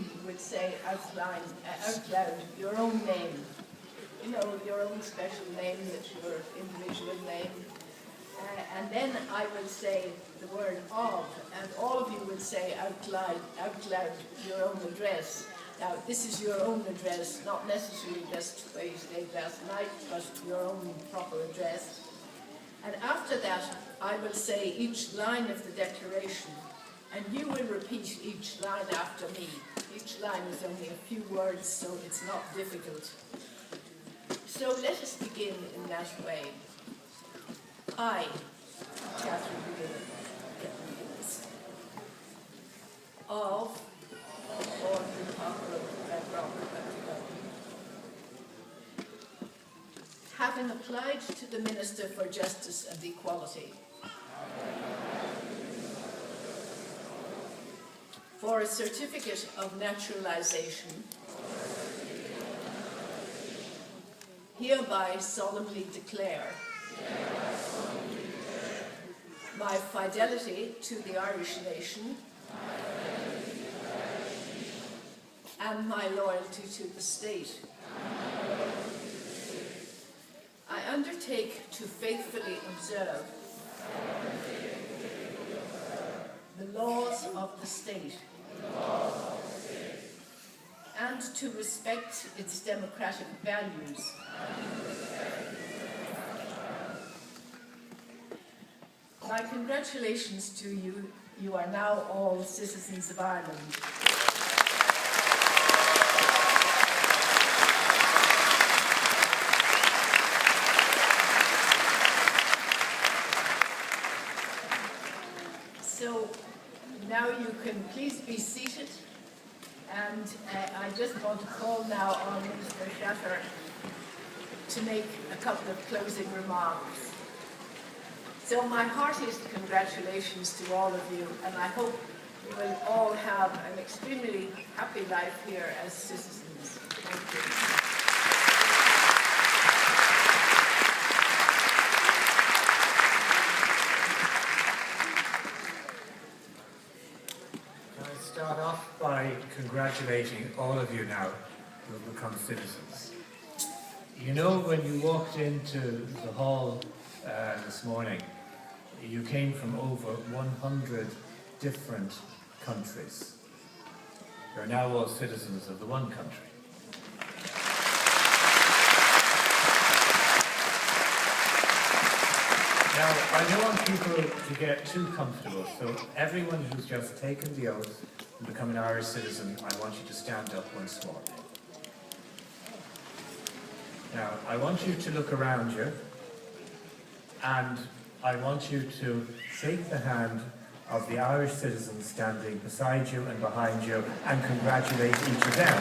you would say out loud your own name. You know, your own special name, that's your individual name. And then I will say the word of, and all of you will say out loud your own address. Now, this is your own address, not necessarily just where you stayed last night, but your own proper address. And after that, I will say each line of the declaration, and you will repeat each line after me. Each line is only a few words, so it's not difficult. So let us begin in that way. I, Catherine McGuinness, of Ordinary Poplar of Rock, having applied to the Minister for Justice and Equality for a certificate of naturalisation, hereby solemnly declare my fidelity to the Irish nation and my loyalty to the state. I undertake to faithfully observe the laws of the state and to respect its democratic values. My congratulations to you. You are now all citizens of Ireland. So now you can please be seated, and I just want to call now on Mr. Shatter to make a couple of closing remarks. So my heartiest congratulations to all of you, and I hope you will all have an extremely happy life here as citizens. Thank you. Start off by congratulating all of you now who have become citizens. You know, when you walked into the hall this morning, you came from over 100 different countries. You're now all citizens of the one country. Now, I don't want people to get too comfortable, so everyone who's just taken the oath and become an Irish citizen, I want you to stand up once more. Now, I want you to look around you, and I want you to shake the hand of the Irish citizens standing beside you and behind you and congratulate each of them.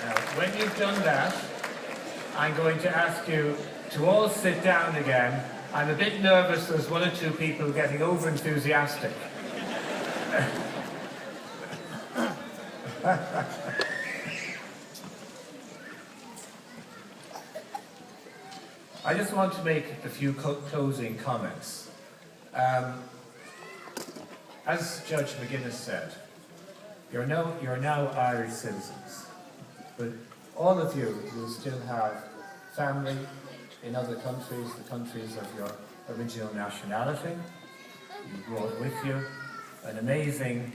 Now, when you've done that, I'm going to ask you to all sit down again. I'm a bit nervous, there's one or two people getting over-enthusiastic. I just want to make a few closing comments. As Judge McGuinness said, you're now Irish citizens, but all of you will still have family in other countries, the countries of your original nationality. You brought with you an amazing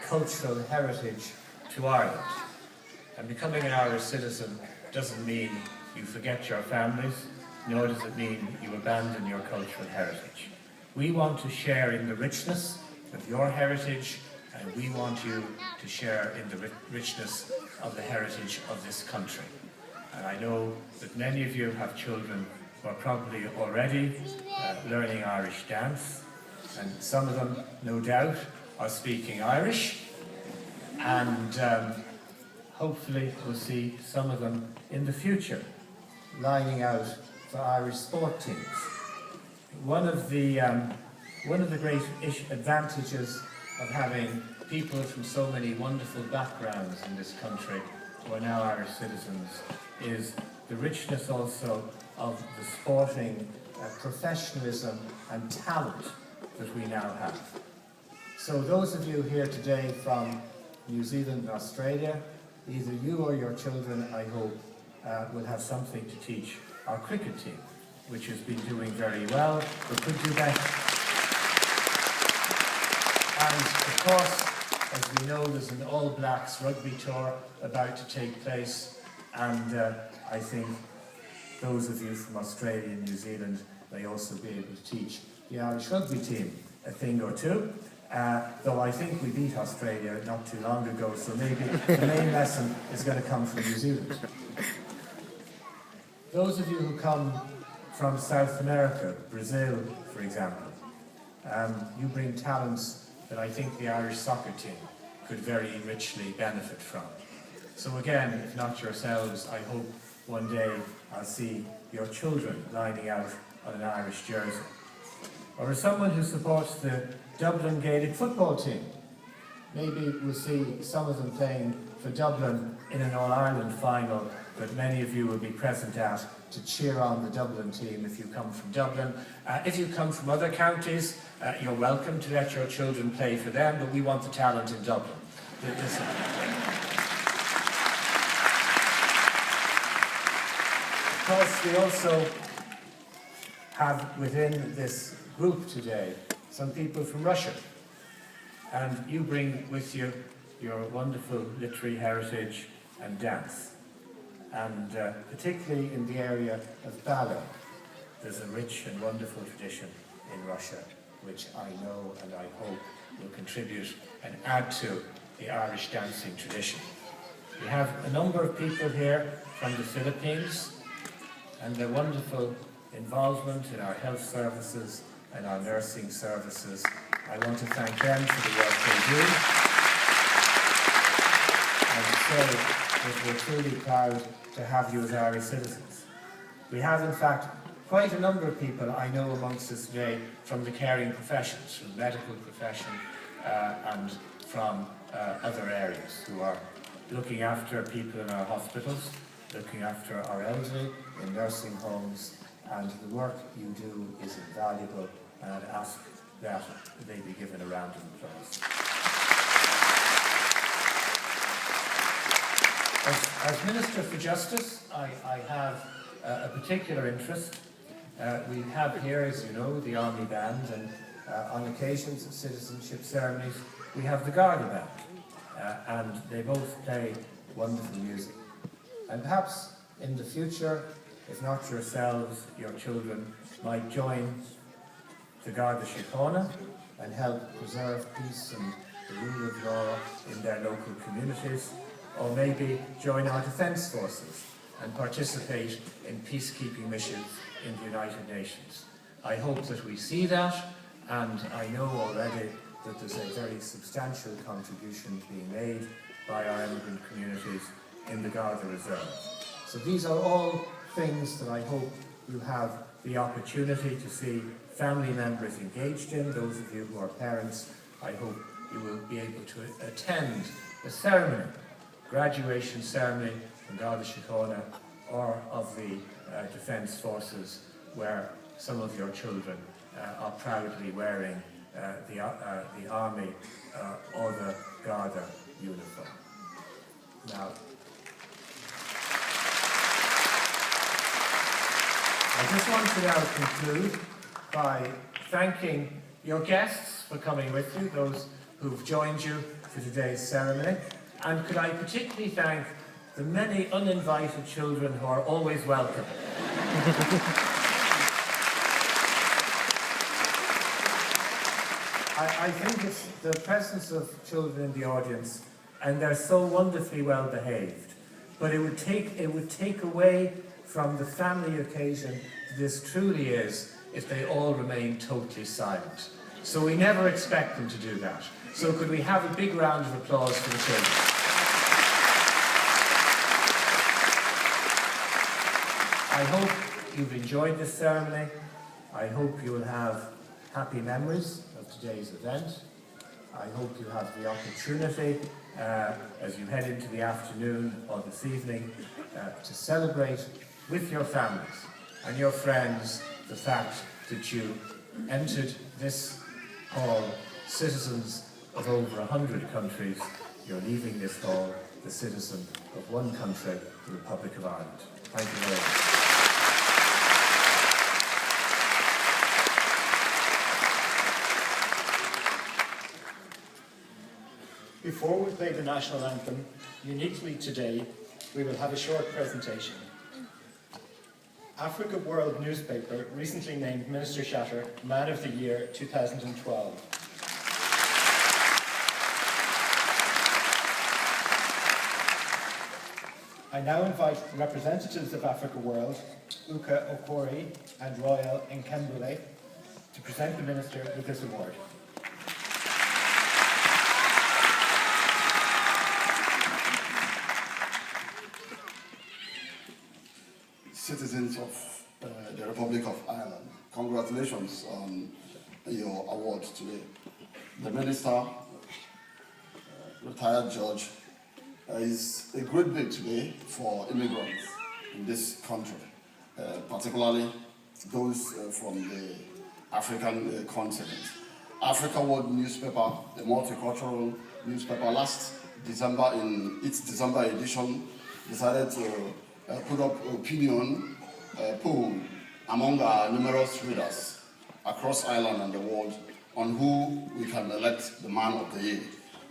cultural heritage to Ireland. And becoming an Irish citizen doesn't mean you forget your families, nor does it mean you abandon your cultural heritage. We want to share in the richness of your heritage, and we want you to share in the richness of the heritage of this country. And I know that many of you have children who are probably already learning Irish dance, and some of them, no doubt, are speaking Irish, and hopefully we'll see some of them in the future lining out for Irish sport teams. One of the great advantages of having people from so many wonderful backgrounds in this country who are now Irish citizens is the richness also of the sporting professionalism and talent that we now have. So those of you here today from New Zealand and Australia, either you or your children, I hope, will have something to teach our cricket team, which has been doing very well, but could do better. And of course, as we know, there's an All Blacks rugby tour about to take place, and I think those of you from Australia and New Zealand may also be able to teach the Irish rugby team a thing or two. Though I think we beat Australia not too long ago, so maybe the main lesson is going to come from New Zealand. Those of you who come from South America, Brazil, for example, you bring talents that I think the Irish soccer team could very richly benefit from. So again, if not yourselves, I hope one day I'll see your children lining out on an Irish jersey. Or as someone who supports the Dublin Gaelic football team, maybe we'll see some of them playing for Dublin in an All-Ireland final that many of you will be present at to cheer on the Dublin team if you come from Dublin. If you come from other counties, you're welcome to let your children play for them, but we want the talent in Dublin. Of course, we also have within this group today some people from Russia, and you bring with you your wonderful literary heritage and dance, and particularly in the area of ballet, there's a rich and wonderful tradition in Russia which I know and I hope will contribute and add to the Irish dancing tradition. We have a number of people here from the Philippines, and their wonderful involvement in our health services and our nursing services. I want to thank them for the work they do, and say that we're truly proud to have you as Irish citizens. We have, in fact, quite a number of people I know amongst us today from the caring professions, from the medical profession and from other areas who are looking after people in our hospitals, looking after our elderly in nursing homes, and the work you do is invaluable, and I'd ask that they be given a round of applause. As Minister for Justice, I have a particular interest. We have here, as you know, the Army Band, and on occasions of citizenship ceremonies, we have the Garda Band, and they both play wonderful music. And perhaps in the future, if not yourselves, your children might join the Garda Síochána and help preserve peace and the rule of law in their local communities, or maybe join our defence forces and participate in peacekeeping missions in the United Nations. I hope that we see that, and I know already that there's a very substantial contribution being made by our immigrant communities in the Garda Reserve. So these are all things that I hope you have the opportunity to see family members engaged in. Those of you who are parents, I hope you will be able to attend a ceremony, graduation ceremony from Garda Síochána or of the Defence Forces, where some of your children are proudly wearing the Army or the Garda uniform. Now, I just want to now conclude by thanking your guests for coming with you, those who've joined you for today's ceremony, and could I particularly thank the many uninvited children who are always welcome. I think it's the presence of children in the audience, and they're so wonderfully well behaved, but it would take away from the family occasion this truly is if they all remain totally silent. So we never expect them to do that. So could we have a big round of applause for the children? I hope you've enjoyed this ceremony. I hope you will have happy memories of today's event. I hope you have the opportunity as you head into the afternoon or this evening to celebrate with your families and your friends the fact that you entered this hall citizens of over 100 countries, you're leaving this hall the citizen of one country, the Republic of Ireland. Thank you very much. Before we play the national anthem, uniquely today, we will have a short presentation. Africa World newspaper recently named Minister Shatter Man of the Year 2012. I now invite representatives of Africa World, Uka Okori and Royal Nkembule, to present the Minister with this award. Citizens of the Republic of Ireland, congratulations on your award today. The Minister, retired judge, is a great day today for immigrants in this country, particularly those from the African continent. Africa World newspaper, a multicultural newspaper, last December, in its December edition, decided to put up opinion poll among our numerous readers across Ireland and the world on who we can elect the man of the year.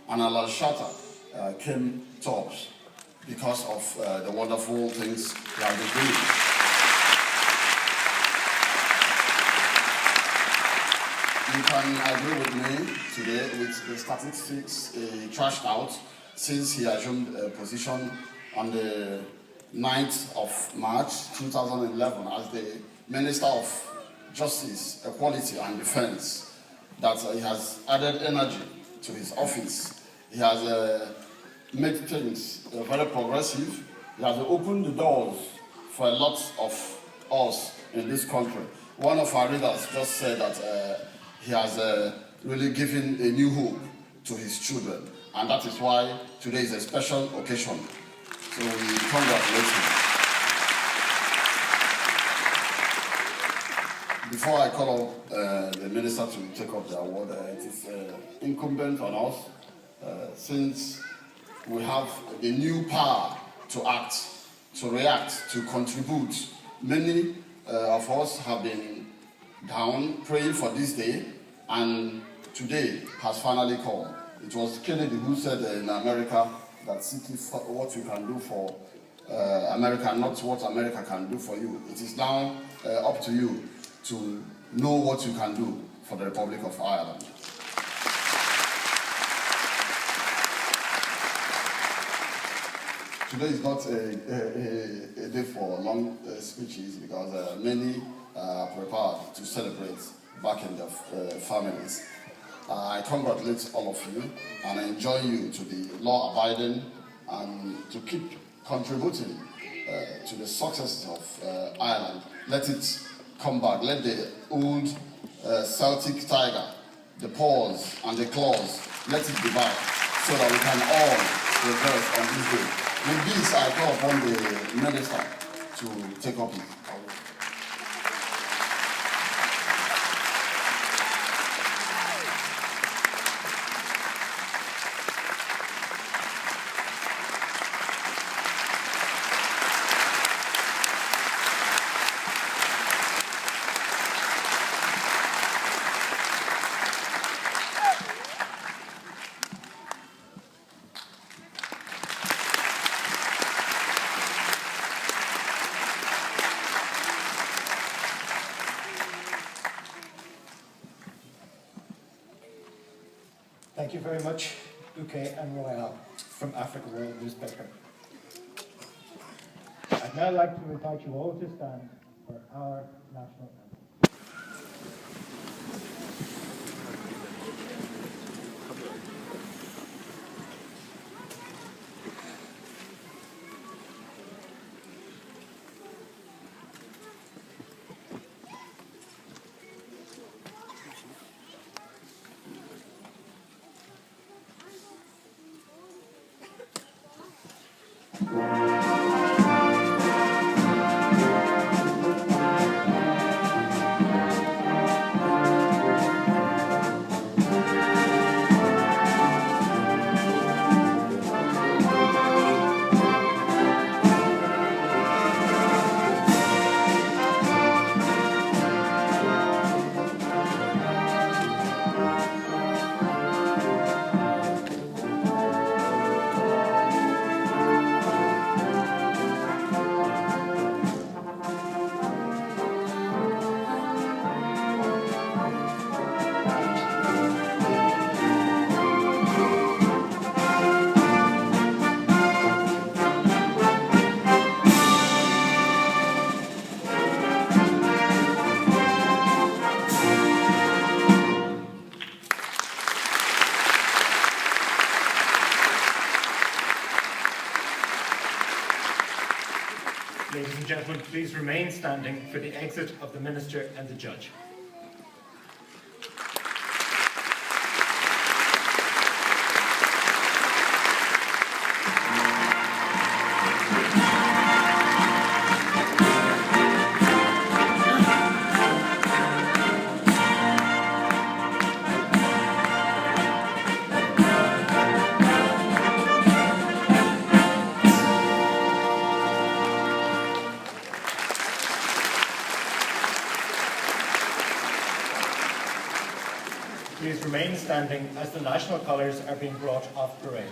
And Alan Shatter came top because of the wonderful things he has been doing. You can agree with me today with the statistics he trashed out since he assumed a position on the 9th of March 2011 as the Minister of Justice, Equality and Defense, that he has added energy to his office. He has made things very progressive. He has opened the doors for a lot of us in this country. One of our readers just said that he has really given a new hope to his children, and that is why today is a special occasion. So we congratulate him. Before I call up the Minister to take up the award, it is incumbent on us, since we have the new power to act, to react, to contribute. Many of us have been down praying for this day, and today has finally come. It was Kennedy who said in America that seek what you can do for America, not what America can do for you. It is now up to you to know what you can do for the Republic of Ireland. Today is not a day for long speeches because many are prepared to celebrate back in their families. I congratulate all of you and I enjoin you to be law-abiding and to keep contributing to the success of Ireland. Let it come back. Let the old Celtic tiger, the paws and the claws, let it be back so that we can all rejoice on this day. With this, I call upon the Minister to take up his award. Thank you very much, Uke and Royal from Africa World newspaper. I'd now like to invite you all to stand for our national anthem. gentlemen, please remain standing for the exit of the Minister and the Judge. Please remain standing as the national colours are being brought off parade.